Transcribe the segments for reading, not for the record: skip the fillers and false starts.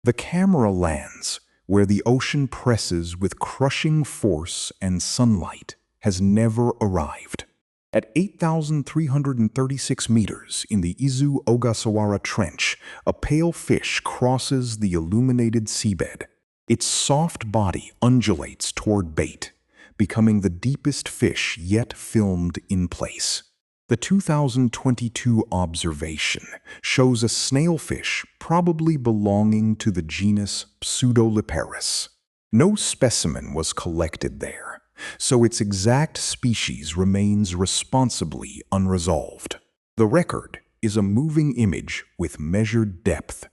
The camera lands where the ocean presses with crushing force and sunlight has never arrived. At 8,336 meters in the Izu-Ogasawara Trench, a pale fish crosses the illuminated seabed. Its soft body undulates toward bait, becoming the deepest fish yet filmed in place. The 2022 observation shows a snailfish probably belonging to the genus Pseudoliparis. No specimen was collected there, so its exact species remains responsibly unresolved. The record is a moving image with measured depth,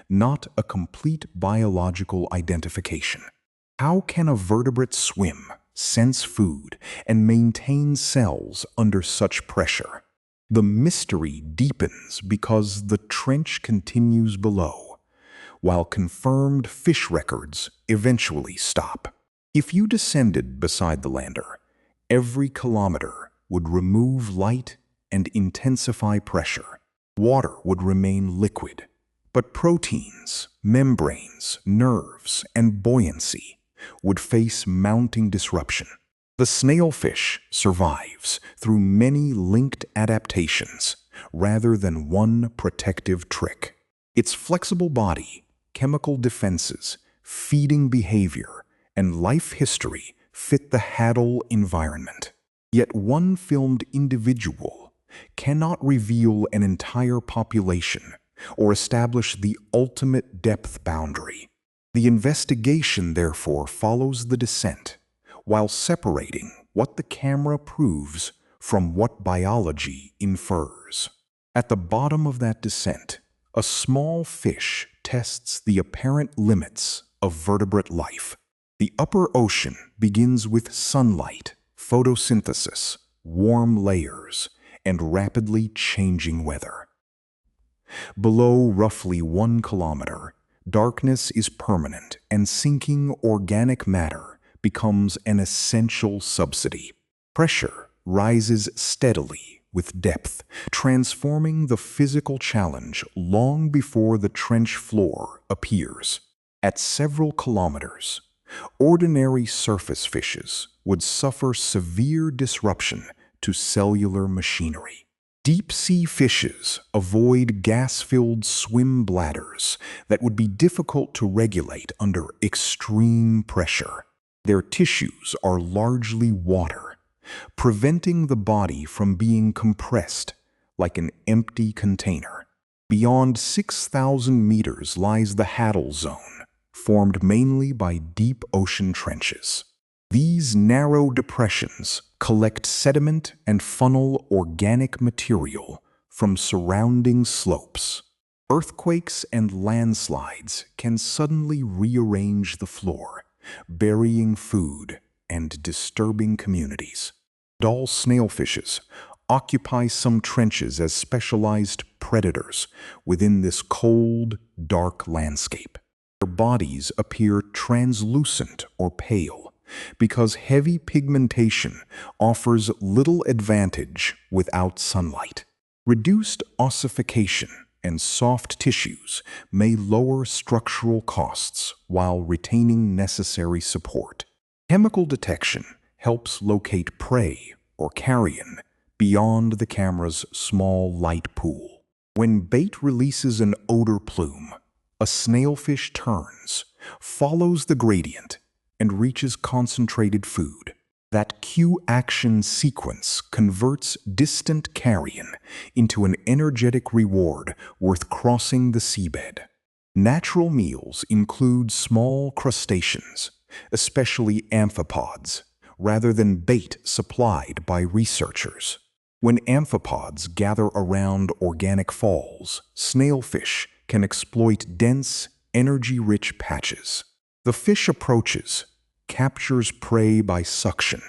not a complete biological identification. How can a vertebrate swim, sense food, and maintain cells under such pressure? The mystery deepens because the trench continues below, while confirmed fish records eventually stop. If you descended beside the lander, every kilometer would remove light and intensify pressure. Water would remain liquid, but proteins, membranes, nerves, and buoyancy would face mounting disruption. The snailfish survives through many linked adaptations rather than one protective trick. Its flexible body, chemical defenses, feeding behavior, and life history fit the hadal environment. Yet one filmed individual cannot reveal an entire population or establish the ultimate depth boundary. The investigation, therefore, follows the descent, while separating what the camera proves from what biology infers. At the bottom of that descent, a small fish tests the apparent limits of vertebrate life. The upper ocean begins with sunlight, photosynthesis, warm layers, and rapidly changing weather. Below roughly 1 kilometer, darkness is permanent, and sinking organic matter becomes an essential subsidy. Pressure rises steadily with depth, transforming the physical challenge long before the trench floor appears. At several kilometers, ordinary surface fishes would suffer severe disruption to cellular machinery. Deep-sea fishes avoid gas-filled swim bladders that would be difficult to regulate under extreme pressure. Their tissues are largely water, preventing the body from being compressed like an empty container. Beyond 6,000 meters lies the hadal zone, formed mainly by deep ocean trenches. These narrow depressions collect sediment and funnel organic material from surrounding slopes. Earthquakes and landslides can suddenly rearrange the floor, burying food and disturbing communities. Hadal snailfishes occupy some trenches as specialized predators within this cold, dark landscape. Their bodies appear translucent or pale, because heavy pigmentation offers little advantage without sunlight. Reduced ossification and soft tissues may lower structural costs while retaining necessary support. Chemical detection helps locate prey or carrion beyond the camera's small light pool. When bait releases an odor plume, a snailfish turns, follows the gradient, and reaches concentrated food. That cue-action sequence converts distant carrion into an energetic reward worth crossing the seabed. Natural meals include small crustaceans, especially amphipods, rather than bait supplied by researchers. When amphipods gather around organic falls, snailfish can exploit dense, energy-rich patches. The fish approaches, captures prey by suction,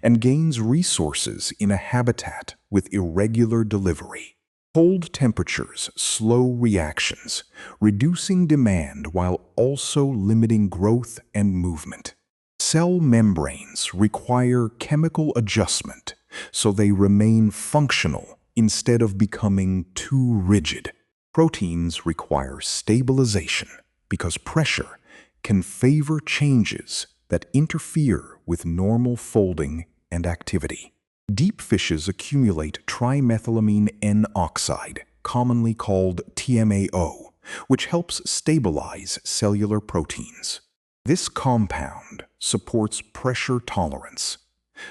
and gains resources in a habitat with irregular delivery. Cold temperatures slow reactions, reducing demand while also limiting growth and movement. Cell membranes require chemical adjustment so they remain functional instead of becoming too rigid. Proteins require stabilization, because pressure can favor changes that interfere with normal folding and activity. Deep fishes accumulate trimethylamine N oxide, commonly called TMAO, which helps stabilize cellular proteins. This compound supports pressure tolerance,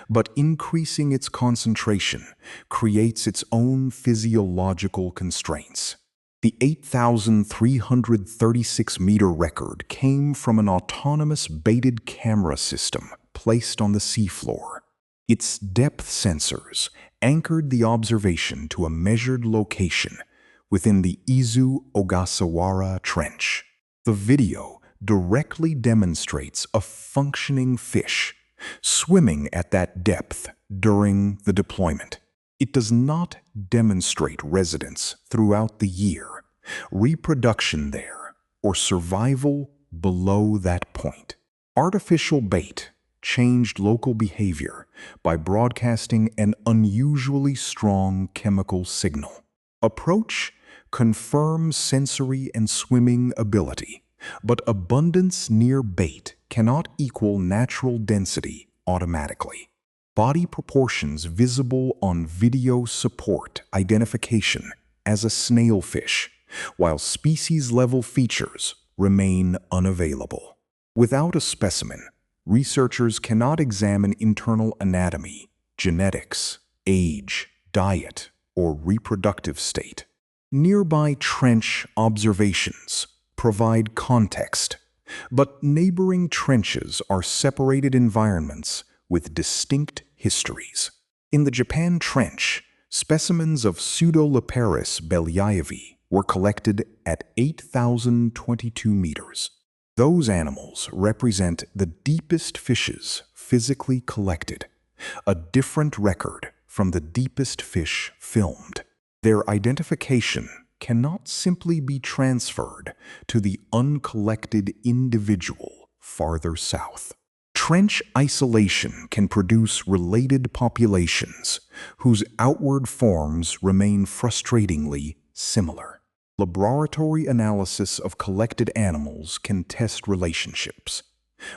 but increasing its concentration creates its own physiological constraints. The 8,336-meter record came from an autonomous baited camera system placed on the seafloor. Its depth sensors anchored the observation to a measured location within the Izu-Ogasawara Trench. The video directly demonstrates a functioning fish swimming at that depth during the deployment. It does not demonstrate residence throughout the year, reproduction there, or survival below that point. Artificial bait changed local behavior by broadcasting an unusually strong chemical signal. Approach confirms sensory and swimming ability, but abundance near bait cannot equal natural density automatically. Body proportions visible on video support identification as a snailfish, while species-level features remain unavailable. Without a specimen, researchers cannot examine internal anatomy, genetics, age, diet, or reproductive state. Nearby trench observations provide context, but neighboring trenches are separated environments with distinct histories. In the Japan Trench, specimens of Pseudoliparis belyaevi were collected at 8,022 meters. Those animals represent the deepest fishes physically collected, a different record from the deepest fish filmed. Their identification cannot simply be transferred to the uncollected individual farther south. Trench isolation can produce related populations whose outward forms remain frustratingly similar. Laboratory analysis of collected animals can test relationships,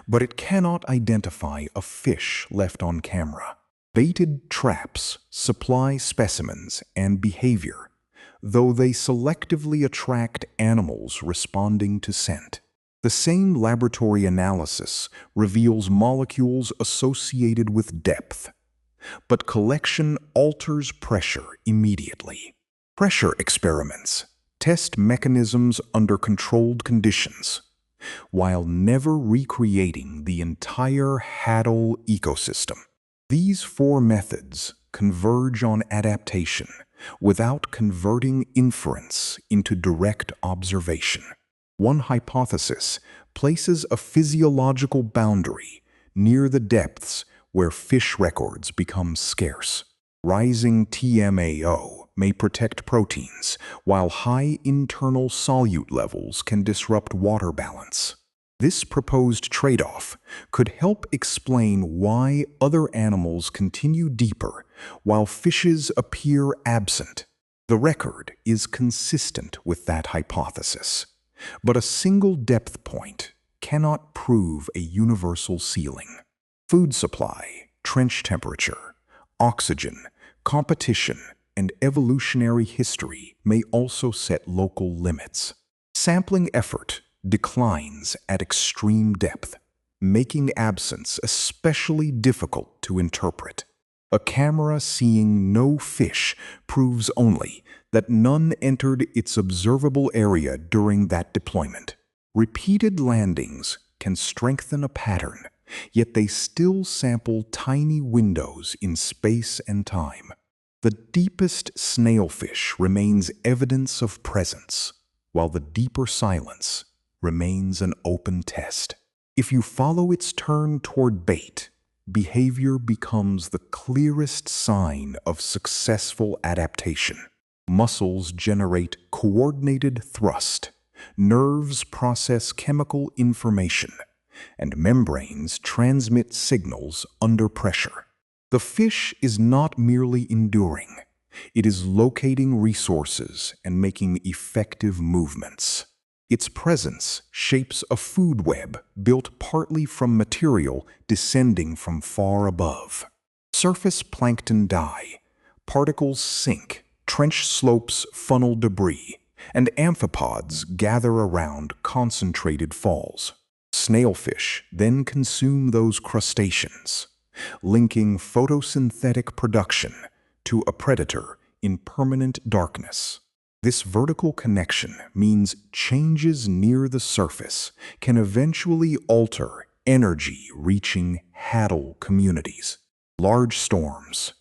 but it cannot identify a fish left on camera. Baited traps supply specimens and behavior, though they selectively attract animals responding to scent. The same laboratory analysis reveals molecules associated with depth, but collection alters pressure immediately. Pressure experiments test mechanisms under controlled conditions, while never recreating the entire hadal ecosystem. These four methods converge on adaptation without converting inference into direct observation. One hypothesis places a physiological boundary near the depths where fish records become scarce. Rising TMAO may protect proteins, while high internal solute levels can disrupt water balance. This proposed trade-off could help explain why other animals continue deeper while fishes appear absent. The record is consistent with that hypothesis, but a single depth point cannot prove a universal ceiling. Food supply, trench temperature, oxygen, competition, and evolutionary history may also set local limits. Sampling effort declines at extreme depth, making absence especially difficult to interpret. A camera seeing no fish proves only that none entered its observable area during that deployment. Repeated landings can strengthen a pattern, yet they still sample tiny windows in space and time. The deepest snailfish remains evidence of presence, while the deeper silence remains an open test. If you follow its turn toward bait, behavior becomes the clearest sign of successful adaptation. Muscles generate coordinated thrust, nerves process chemical information, and membranes transmit signals under pressure. The fish is not merely enduring, it is locating resources and making effective movements. Its presence shapes a food web built partly from material descending from far above. Surface plankton die, particles sink, trench slopes funnel debris, and amphipods gather around concentrated falls. Snailfish then consume those crustaceans, linking photosynthetic production to a predator in permanent darkness. This vertical connection means changes near the surface can eventually alter energy-reaching hadal communities. Large storms,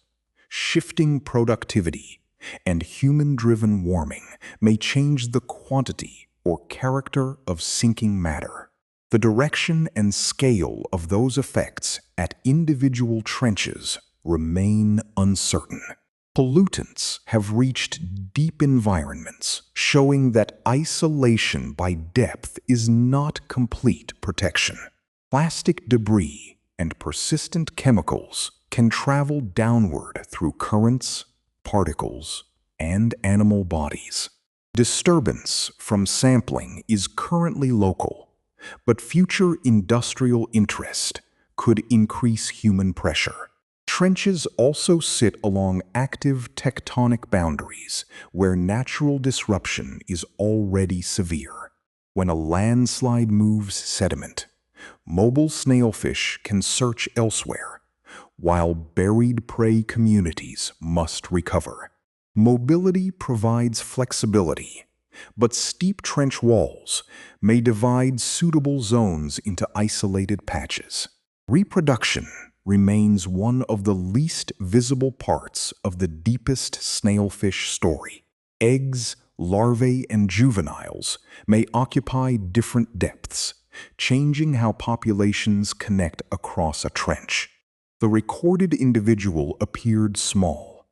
shifting productivity, and human-driven warming may change the quantity or character of sinking matter. The direction and scale of those effects at individual trenches remain uncertain. Pollutants have reached deep environments, showing that isolation by depth is not complete protection. Plastic debris and persistent chemicals can travel downward through currents, particles, and animal bodies. Disturbance from sampling is currently local, but future industrial interest could increase human pressure. Trenches also sit along active tectonic boundaries where natural disruption is already severe. When a landslide moves sediment, mobile snailfish can search elsewhere, while buried prey communities must recover. Mobility provides flexibility, but steep trench walls may divide suitable zones into isolated patches. Reproduction remains one of the least visible parts of the deepest snailfish story. Eggs, larvae, and juveniles may occupy different depths, changing how populations connect across a trench. The recorded individual appeared small,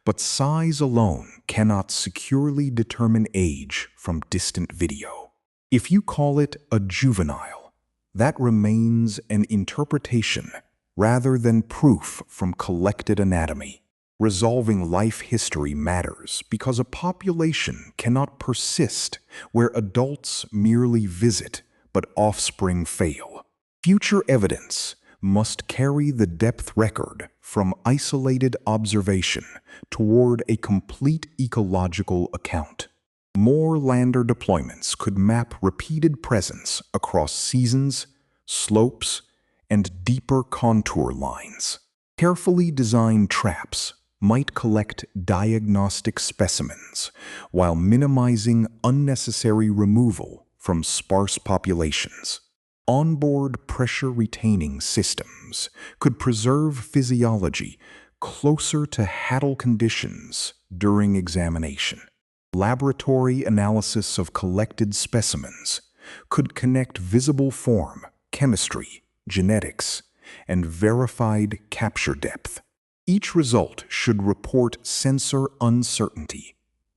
but size alone cannot securely determine age from distant video. If you call it a juvenile, that remains an interpretation rather than proof from collected anatomy. Resolving life history matters because a population cannot persist where adults merely visit but offspring fail. Future evidence must carry the depth record from isolated observation toward a complete ecological account. More lander deployments could map repeated presence across seasons, slopes, and deeper contour lines. Carefully designed traps might collect diagnostic specimens while minimizing unnecessary removal from sparse populations. Onboard pressure-retaining systems could preserve physiology closer to hadal conditions during examination. Laboratory analysis of collected specimens could connect visible form, chemistry, genetics, and verified capture depth. Each result should report sensor uncertainty,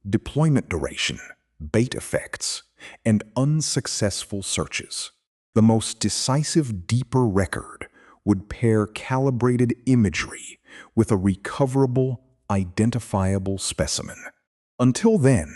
deployment duration, bait effects, and unsuccessful searches. The most decisive deeper record would pair calibrated imagery with a recoverable, identifiable specimen. Until then,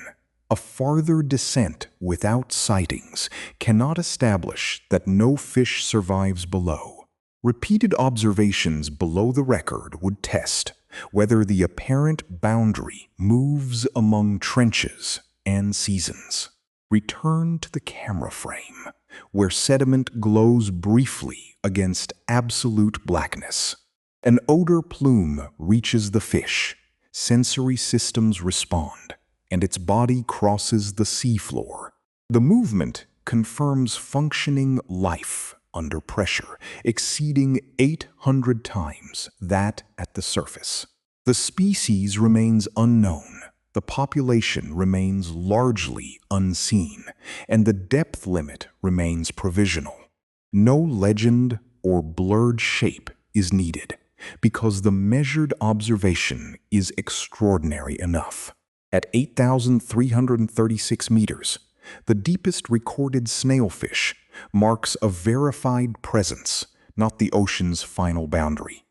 a farther descent without sightings cannot establish that no fish survives below. Repeated observations below the record would test whether the apparent boundary moves among trenches and seasons. Return to the camera frame, where sediment glows briefly against absolute blackness. An odor plume reaches the fish, sensory systems respond, and its body crosses the seafloor. The movement confirms functioning life under pressure, exceeding 800 times that at the surface. The species remains unknown, the population remains largely unseen, and the depth limit remains provisional. No legend or blurred shape is needed, because the measured observation is extraordinary enough. At 8,336 meters, the deepest recorded snailfish marks a verified presence, not the ocean's final boundary.